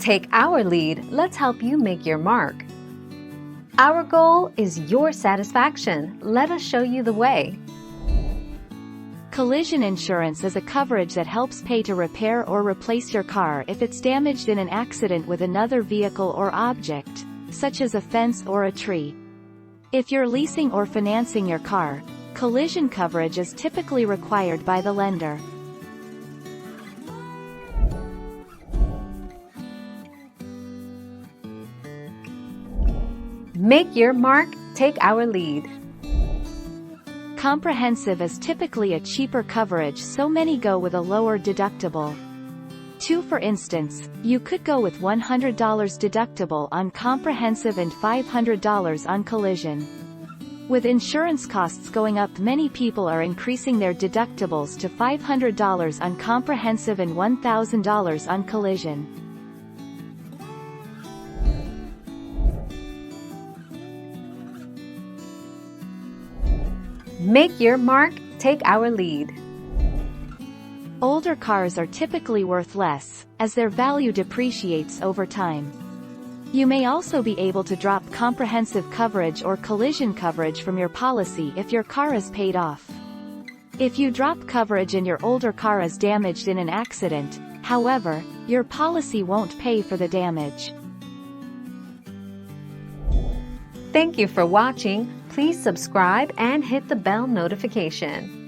Take our lead, let's help you make your mark. Our goal is your satisfaction. Let us show you the way. Collision insurance is a coverage that helps pay to repair or replace your car if it's damaged in an accident with another vehicle or object, such as a fence or a tree. If you're leasing or financing your car, collision coverage is typically required by the lender. Make your mark, take our lead. Comprehensive is typically a cheaper coverage, so many go with a lower deductible. For instance, you could go with $100 deductible on comprehensive and $500 on collision. With insurance costs going up, many people are increasing their deductibles to $500 on comprehensive and $1,000 on collision. Make your mark, take our lead. Older cars are typically worth less, as their value depreciates over time. You may also be able to drop comprehensive coverage or collision coverage from your policy if your car is paid off. If you drop coverage and your older car is damaged in an accident, however, your policy won't pay for the damage. Thank you for watching. Please subscribe and hit the bell notification.